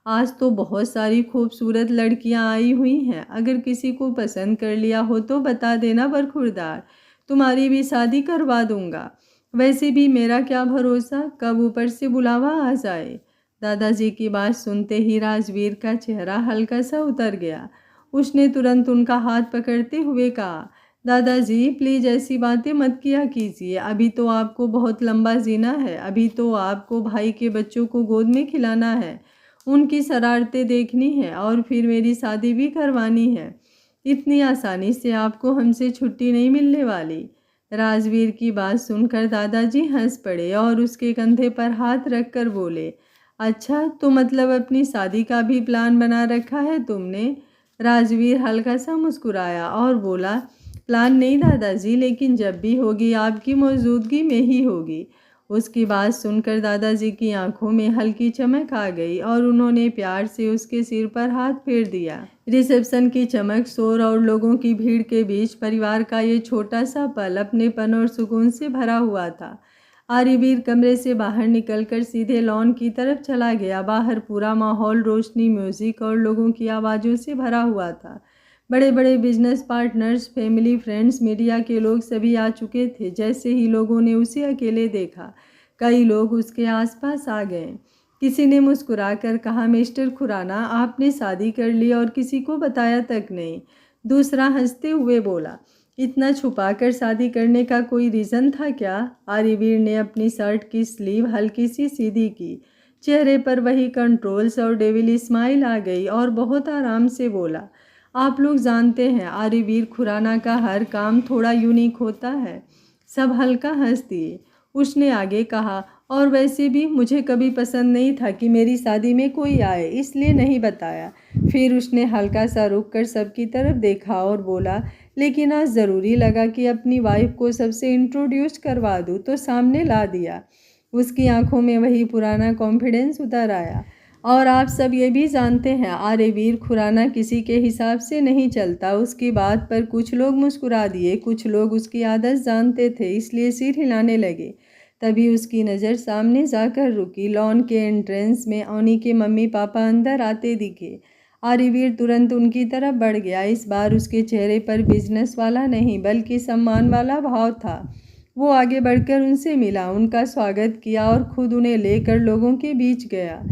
आज तो बहुत सारी खूबसूरत लड़कियां आई हुई हैं, अगर किसी को पसंद कर लिया हो तो बता देना बरखुरदार, तुम्हारी भी शादी करवा दूंगा। वैसे भी मेरा क्या भरोसा कब ऊपर से बुलावा आ जाए। दादाजी की बात सुनते ही राजवीर का चेहरा हल्का सा उतर गया। उसने तुरंत उनका हाथ पकड़ते हुए कहा, दादाजी प्लीज़ ऐसी बातें मत किया कीजिए, अभी तो आपको बहुत लंबा जीना है, अभी तो आपको भाई के बच्चों को गोद में खिलाना है, उनकी शरारतें देखनी है और फिर मेरी शादी भी करवानी है। इतनी आसानी से आपको हमसे छुट्टी नहीं मिलने वाली। राजवीर की बात सुनकर दादाजी हंस पड़े और उसके कंधे पर हाथ रखकर बोले, अच्छा तो मतलब अपनी शादी का भी प्लान बना रखा है तुमने। राजवीर हल्का सा मुस्कुराया और बोला, प्लान नहीं दादाजी, लेकिन जब भी होगी आपकी मौजूदगी में ही होगी। उसकी बात सुनकर दादाजी की आंखों में हल्की चमक आ गई और उन्होंने प्यार से उसके सिर पर हाथ फेर दिया। रिसेप्शन की चमक, शोर और लोगों की भीड़ के बीच परिवार का ये छोटा सा पल अपनेपन और सुकून से भरा हुआ था। आर्यवीर कमरे से बाहर निकलकर सीधे लॉन की तरफ चला गया। बाहर पूरा माहौल रोशनी, म्यूजिक और लोगों की आवाज़ों से भरा हुआ था। बड़े बड़े business partners, family, friends, media के लोग सभी आ चुके थे। जैसे ही लोगों ने उसे अकेले देखा, कई लोग उसके आसपास आ गए। किसी ने मुस्कुराकर कहा, मिस्टर खुराना आपने शादी कर ली और किसी को बताया तक नहीं। दूसरा हंसते हुए बोला, इतना छुपाकर शादी करने का कोई रीज़न था क्या। आर्यवीर ने अपनी शर्ट की स्लीव हल्की सी सीधी की, चेहरे पर वही कंट्रोल्स और डेविल स्माइल आ गई और बहुत आराम से बोला, आप लोग जानते हैं आर्यवीर खुराना का हर काम थोड़ा यूनिक होता है। सब हल्का हंस दिए। उसने आगे कहा, और वैसे भी मुझे कभी पसंद नहीं था कि मेरी शादी में कोई आए, इसलिए नहीं बताया। फिर उसने हल्का सा रुक कर सबकी तरफ देखा और बोला, लेकिन आज ज़रूरी लगा कि अपनी वाइफ को सबसे इंट्रोड्यूस करवा दूँ, तो सामने ला दिया। उसकी आंखों में वही पुराना कॉन्फिडेंस उतर आया। और आप सब ये भी जानते हैं आर्यवीर खुराना किसी के हिसाब से नहीं चलता। उसकी बात पर कुछ लोग मुस्कुरा दिए, कुछ लोग उसकी आदत जानते थे इसलिए सिर हिलाने लगे। तभी उसकी नज़र सामने जाकर रुकी। लॉन के एंट्रेंस में अवनी के मम्मी पापा अंदर आते दिखे। आर्यवीर तुरंत उनकी तरफ बढ़ गया। इस बार उसके चेहरे पर बिजनेस वाला नहीं बल्कि सम्मान वाला भाव था। वो आगे बढ़कर उनसे मिला, उनका स्वागत किया और खुद उन्हें लेकर लोगों के बीच गया।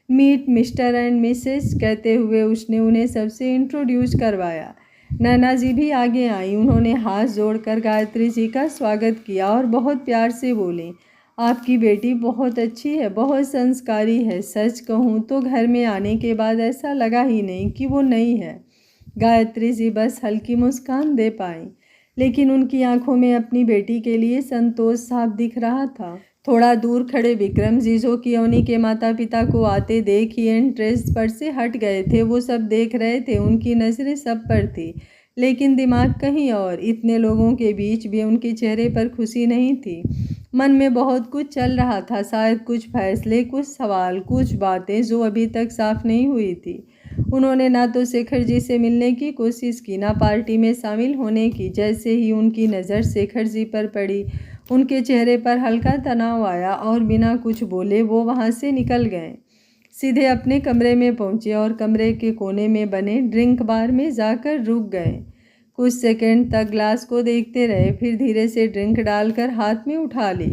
मीट मिस्टर एंड मिसेस कहते हुए उसने उन्हें सबसे इंट्रोड्यूस करवाया। नैना जी भी आगे आई। उन्होंने हाथ जोड़कर गायत्री जी का स्वागत किया और बहुत प्यार से बोली, आपकी बेटी बहुत अच्छी है, बहुत संस्कारी है। सच कहूँ तो घर में आने के बाद ऐसा लगा ही नहीं कि वो नई है। गायत्री जी बस हल्की मुस्कान दे पाई, लेकिन उनकी आंखों में अपनी बेटी के लिए संतोष साफ दिख रहा था। थोड़ा दूर खड़े विक्रम जी, जो कि अवनी के माता पिता को आते देख ही एंट्रेंस पर से हट गए थे, वो सब देख रहे थे। उनकी नज़रें सब पर थी, लेकिन दिमाग कहीं और। इतने लोगों के बीच भी उनके चेहरे पर खुशी नहीं थी। मन में बहुत कुछ चल रहा था, शायद कुछ फैसले, कुछ सवाल, कुछ बातें जो अभी तक साफ नहीं हुई थी। उन्होंने ना तो शेखर जी से मिलने की कोशिश की, ना पार्टी में शामिल होने की। जैसे ही उनकी नज़र शेखर जी पर पड़ी, उनके चेहरे पर हल्का तनाव आया और बिना कुछ बोले वो वहाँ से निकल गए। सीधे अपने कमरे में पहुँचे और कमरे के कोने में बने ड्रिंक बार में जाकर रुक गए। कुछ सेकंड तक ग्लास को देखते रहे, फिर धीरे से ड्रिंक डालकर हाथ में उठा ली।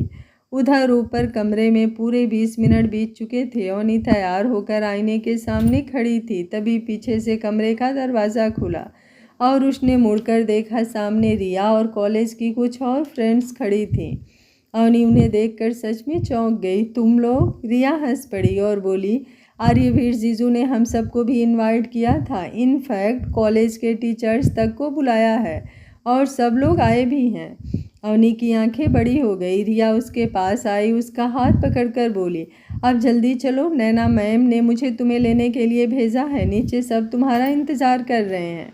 उधर ऊपर कमरे में पूरे 20 मिनट बीत चुके थे। अवनी तैयार होकर आईने के सामने खड़ी थी, तभी पीछे से कमरे का दरवाज़ा खुला और उसने मुड़कर देखा। सामने रिया और कॉलेज की कुछ और फ्रेंड्स खड़ी थीं। अवनी उन्हें देखकर सच में चौंक गई। तुम लोग? रिया हंस पड़ी और बोली, आर्यवीर जीजू ने हम सबको भी इनवाइट किया था। इनफैक्ट कॉलेज के टीचर्स तक को बुलाया है और सब लोग आए भी हैं। अवनी की आंखें बड़ी हो गई। रिया उसके पास आई, उसका हाथ पकड़कर बोली, अब जल्दी चलो, नैना मैम ने मुझे तुम्हें लेने के लिए भेजा है। नीचे सब तुम्हारा इंतज़ार कर रहे हैं।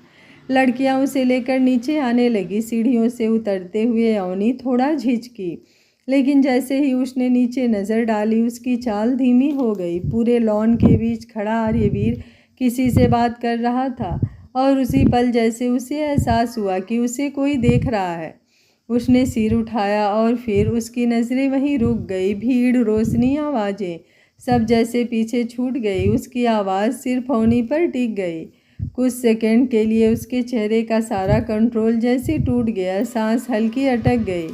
लड़कियां उसे लेकर नीचे आने लगी। सीढ़ियों से उतरते हुए अवनी थोड़ा झिझकी, लेकिन जैसे ही उसने नीचे नज़र डाली उसकी चाल धीमी हो गई। पूरे लॉन के बीच खड़ा आर्यवीर किसी से बात कर रहा था और उसी पल जैसे उसे एहसास हुआ कि उसे कोई देख रहा है, उसने सिर उठाया और फिर उसकी नज़रें वहीं रुक गई। भीड़, रोशनी, आवाज़ें सब जैसे पीछे छूट गई। उसकी आवाज़ सिर्फ अवनी पर टिक गई। कुछ सेकंड के लिए उसके चेहरे का सारा कंट्रोल जैसे टूट गया। सांस हल्की अटक गई,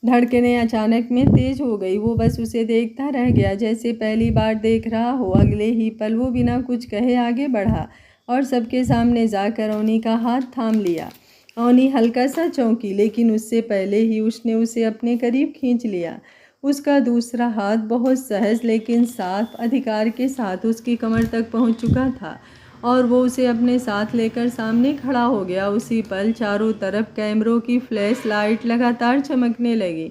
धड़कनें अचानक में तेज हो गई। वो बस उसे देखता रह गया, जैसे पहली बार देख रहा हो। अगले ही पल वो बिना कुछ कहे आगे बढ़ा और सबके सामने जाकर अवनी का हाथ थाम लिया। अवनी हल्का सा चौंकी, लेकिन उससे पहले ही उसने उसे अपने करीब खींच लिया। उसका दूसरा हाथ बहुत सहज लेकिन साफ अधिकार के साथ उसकी कमर तक पहुंच चुका था और वो उसे अपने साथ लेकर सामने खड़ा हो गया। उसी पल चारों तरफ कैमरों की फ्लैश लाइट लगातार चमकने लगी।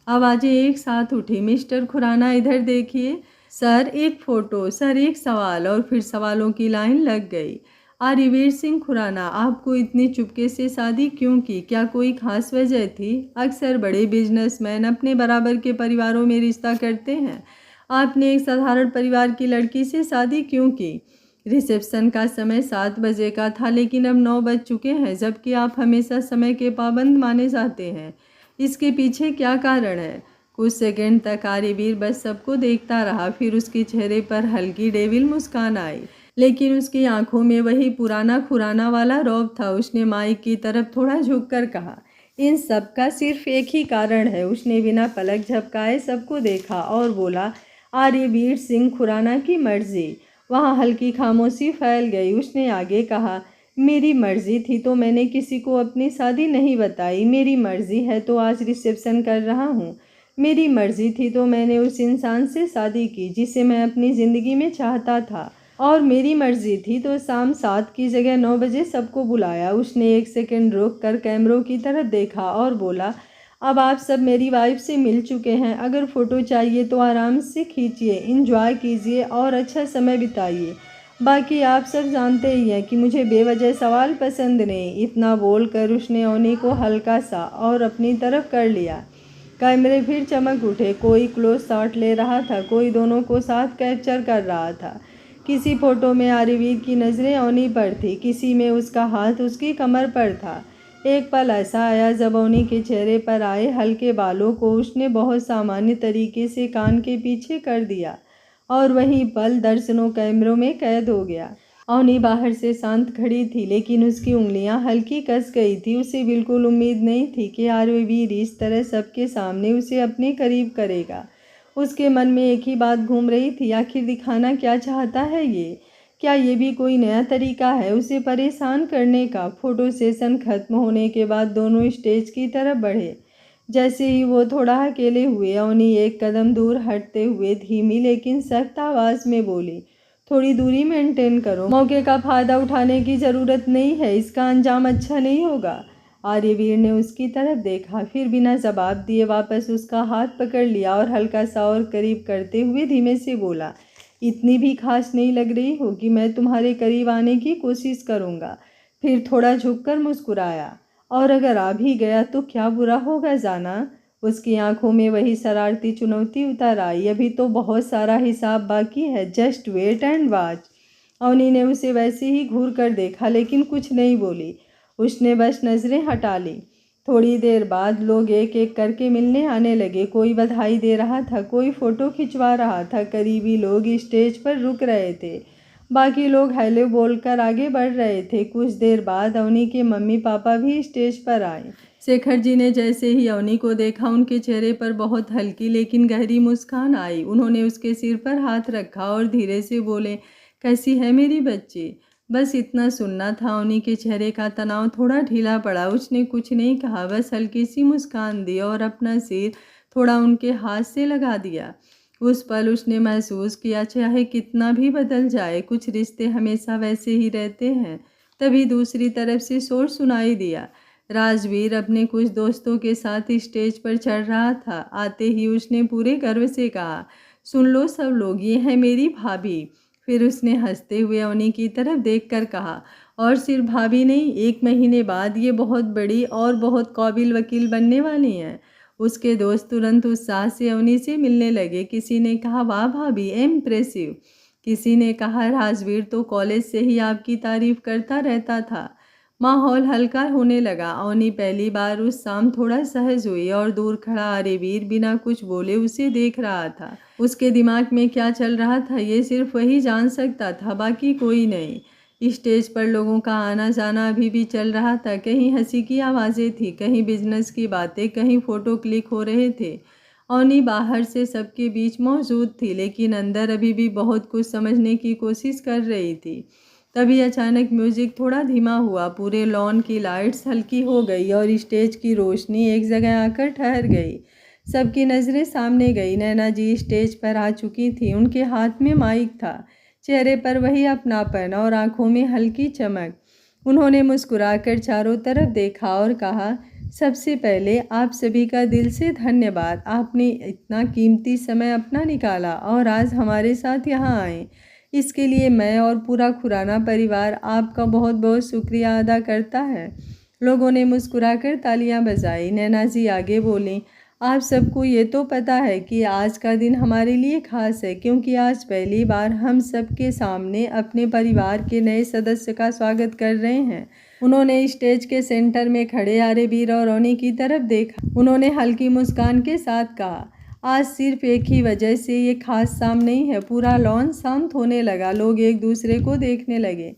आवाज़ें एक साथ उठी, मिस्टर खुराना इधर देखिए, सर एक फ़ोटो, सर एक सवाल, और फिर सवालों की लाइन लग गई। आर्यवीर सिंह खुराना, आपको इतनी चुपके से शादी क्यों की? क्या कोई खास वजह थी? अक्सर बड़े बिजनेसमैन अपने बराबर के परिवारों में रिश्ता करते हैं, आपने एक साधारण परिवार की लड़की से शादी क्यों की? रिसेप्शन का समय 7 बजे का था, लेकिन अब 9 बज चुके हैं, जबकि आप हमेशा समय के पाबंद माने जाते हैं। इसके पीछे क्या कारण है? कुछ सेकंड तक आर्यवीर बस सबको देखता रहा, फिर उसके चेहरे पर हल्की डेविल मुस्कान आई, लेकिन उसकी आंखों में वही पुराना खुराना वाला रौब था। उसने माइक की तरफ थोड़ा झुककर कहा, इन सब का सिर्फ एक ही कारण है। उसने बिना पलक झपकाए सबको देखा और बोला, आर्यवीर सिंह खुराना की मर्जी। वहाँ हल्की खामोशी फैल गई। उसने आगे कहा, मेरी मर्जी थी तो मैंने किसी को अपनी शादी नहीं बताई। मेरी मर्जी है तो आज रिसेप्शन कर रहा हूँ। मेरी मर्जी थी तो मैंने उस इंसान से शादी की जिसे मैं अपनी ज़िंदगी में चाहता था, और मेरी मर्जी थी तो शाम 7 की जगह 9 बजे सबको बुलाया। उसने एक सेकंड रुक कर कैमरों की तरफ देखा और बोला, अब आप सब मेरी वाइफ से मिल चुके हैं। अगर फ़ोटो चाहिए तो आराम से खींचिए, इंजॉय कीजिए और अच्छा समय बिताइए। बाकी आप सब जानते ही हैं कि मुझे बेवजह सवाल पसंद नहीं। इतना बोलकर उसने अवनी को हल्का सा और अपनी तरफ कर लिया। कैमरे फिर चमक उठे, कोई क्लोज शॉट ले रहा था, कोई दोनों को साथ कैप्चर कर रहा था। किसी फोटो में आर्यवीर की नज़रें अवनी पर थी, किसी में उसका हाथ उसकी कमर पर था। एक पल ऐसा आया जब अवनी के चेहरे पर आए हल्के बालों को उसने बहुत सामान्य तरीके से कान के पीछे कर दिया और वही पल दर्जनों कैमरों में कैद हो गया। अवनी बाहर से शांत खड़ी थी, लेकिन उसकी उंगलियां हल्की कस गई थी। उसे बिल्कुल उम्मीद नहीं थी कि आर्यवीर इस तरह सबके सामने उसे अपने करीब करेगा। उसके मन में एक ही बात घूम रही थी, आखिर दिखाना क्या चाहता है ये? क्या ये भी कोई नया तरीका है उसे परेशान करने का? फोटो सेशन खत्म होने के बाद दोनों स्टेज की तरफ बढ़े। जैसे ही वो थोड़ा अकेले हुए, अवनी एक कदम दूर हटते हुए धीमी लेकिन सख्त आवाज़ में बोली, थोड़ी दूरी मेंटेन करो, मौके का फ़ायदा उठाने की ज़रूरत नहीं है, इसका अंजाम अच्छा नहीं होगा। आर्यवीर ने उसकी तरफ देखा, फिर बिना जवाब दिए वापस उसका हाथ पकड़ लिया और हल्का सा और करीब करते हुए धीमे से बोला, इतनी भी खास नहीं लग रही हो कि मैं तुम्हारे करीब आने की कोशिश करूँगा। फिर थोड़ा झुककर मुस्कुराया, और अगर आ भी गया तो क्या बुरा होगा जाना? उसकी आंखों में वही शरारती चुनौती उतर आई। अभी तो बहुत सारा हिसाब बाकी है, just wait and watch. Avni ने उसे वैसे ही घूर कर देखा लेकिन कुछ नहीं बोली। उसने बस नज़रें हटा ली। थोड़ी देर बाद लोग एक एक करके मिलने आने लगे। कोई बधाई दे रहा था, कोई फ़ोटो खिंचवा रहा था। करीबी लोग स्टेज पर रुक रहे थे, बाकी लोग हेलो बोलकर आगे बढ़ रहे थे। कुछ देर बाद अवनी के मम्मी पापा भी स्टेज पर आए। शेखर जी ने जैसे ही अवनी को देखा, उनके चेहरे पर बहुत हल्की लेकिन गहरी मुस्कान आई। उन्होंने उसके सिर पर हाथ रखा और धीरे से बोले, कैसी है मेरी बच्ची? बस इतना सुनना था। अवनी के चेहरे का तनाव थोड़ा ढीला पड़ा। उसने कुछ नहीं कहा, बस हल्की सी मुस्कान दी और अपना सिर थोड़ा उनके हाथ से लगा दिया। उस पल उसने महसूस किया, चाहे कितना भी बदल जाए, कुछ रिश्ते हमेशा वैसे ही रहते हैं। तभी दूसरी तरफ से शोर सुनाई दिया। राजवीर अपने कुछ दोस्तों के साथ स्टेज पर चढ़ रहा था। आते ही उसने पूरे गर्व से कहा, सुन लो सब लोग, ये है मेरी भाभी। फिर उसने हंसते हुए अवनी की तरफ देखकर कहा, और सिर्फ भाभी नहीं, 1 महीने बाद ये बहुत बड़ी और बहुत काबिल वकील बनने वाली हैं। उसके दोस्त तुरंत उत्साह से अवनी से मिलने लगे। किसी ने कहा, वाह भाभी, इम्प्रेसिव। किसी ने कहा, राजवीर तो कॉलेज से ही आपकी तारीफ करता रहता था। माहौल हल्का होने लगा। अवनी पहली बार उस शाम थोड़ा सहज हुई और दूर खड़ा आर्यवीर बिना कुछ बोले उसे देख रहा था। उसके दिमाग में क्या चल रहा था ये सिर्फ वही जान सकता था, बाकी कोई नहीं। स्टेज पर लोगों का आना जाना अभी भी चल रहा था। कहीं हंसी की आवाज़ें थी, कहीं बिजनेस की बातें, कहीं फ़ोटो क्लिक हो रहे थे। अवनी बाहर से सबके बीच मौजूद थी लेकिन अंदर अभी भी बहुत कुछ समझने की कोशिश कर रही थी। तभी अचानक म्यूजिक थोड़ा धीमा हुआ। पूरे लॉन की लाइट्स हल्की हो गई और स्टेज की रोशनी एक जगह आकर ठहर गई। सबकी नज़रें सामने गई। नैना जी स्टेज पर आ चुकी थी। उनके हाथ में माइक था, चेहरे पर वही अपनापन और आंखों में हल्की चमक। उन्होंने मुस्कुराकर चारों तरफ देखा और कहा, सबसे पहले आप सभी का दिल से धन्यवाद। आपने इतना कीमती समय अपना निकाला और आज हमारे साथ यहाँ आए। इसके लिए मैं और पूरा खुराना परिवार आपका बहुत बहुत शुक्रिया अदा करता है। लोगों ने मुस्कुराकर तालियां बजाई। नैना जी आगे बोली, आप सबको ये तो पता है कि आज का दिन हमारे लिए खास है, क्योंकि आज पहली बार हम सबके सामने अपने परिवार के नए सदस्य का स्वागत कर रहे हैं। उन्होंने स्टेज के सेंटर में खड़े आर्यवीर और अवनी की तरफ देखा। उन्होंने हल्की मुस्कान के साथ कहा, आज सिर्फ एक ही वजह से ये खास शाम नहीं है। पूरा लॉन शांत होने लगा। लोग एक दूसरे को देखने लगे।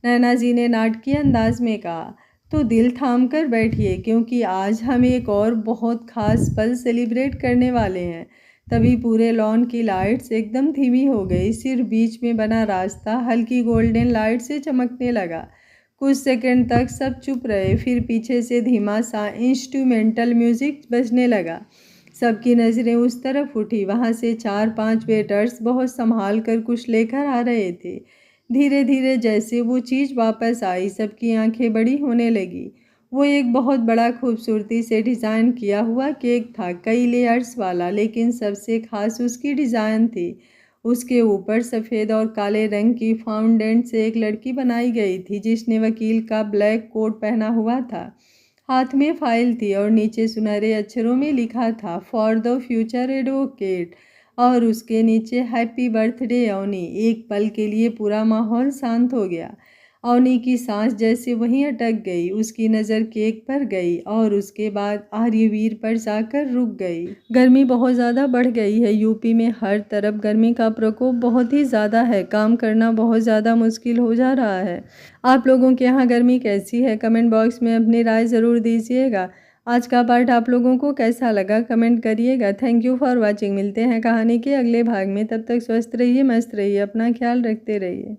नैना जी ने नाटकीय अंदाज में कहा, तो दिल थाम कर बैठिए, क्योंकि आज हम एक और बहुत खास पल सेलिब्रेट करने वाले हैं। तभी पूरे लॉन की लाइट्स एकदम धीमी हो गई। सिर्फ बीच में बना रास्ता हल्की गोल्डन लाइट से चमकने लगा। कुछ सेकंड तक सब चुप रहे। फिर पीछे से धीमा सा इंस्ट्रूमेंटल म्यूजिक बजने लगा। सबकी नज़रें उस तरफ उठी। वहाँ से 4-5 वेटर्स बहुत संभाल कर कुछ लेकर आ रहे थे। धीरे धीरे जैसे वो चीज़ वापस आई, सबकी आंखें बड़ी होने लगी। वो एक बहुत बड़ा खूबसूरती से डिज़ाइन किया हुआ केक था, कई लेयर्स वाला, लेकिन सबसे खास उसकी डिज़ाइन थी। उसके ऊपर सफ़ेद और काले रंग की फाउंडेंट से एक लड़की बनाई गई थी जिसने वकील का ब्लैक कोट पहना हुआ था। हाथ में फाइल थी और नीचे सुनहरे अक्षरों में लिखा था, फॉर द फ्यूचर एडवोकेट, और उसके नीचे हैप्पी बर्थडे अवनी। एक पल के लिए पूरा माहौल शांत हो गया। अवनी की सांस जैसे वहीं अटक गई। उसकी नज़र केक पर गई और उसके बाद आर्यवीर पर जाकर रुक गई। गर्मी बहुत ज़्यादा बढ़ गई है। यूपी में हर तरफ गर्मी का प्रकोप बहुत ही ज़्यादा है। काम करना बहुत ज़्यादा मुश्किल हो जा रहा है। आप लोगों के यहाँ गर्मी कैसी है? कमेंट बॉक्स में अपनी राय ज़रूर दीजिएगा। आज का पार्ट आप लोगों को कैसा लगा कमेंट करिएगा। Thank you for watching. मिलते हैं कहानी के अगले भाग में। तब तक स्वस्थ रहिए, मस्त रहिए, अपना ख्याल रखते रहिए।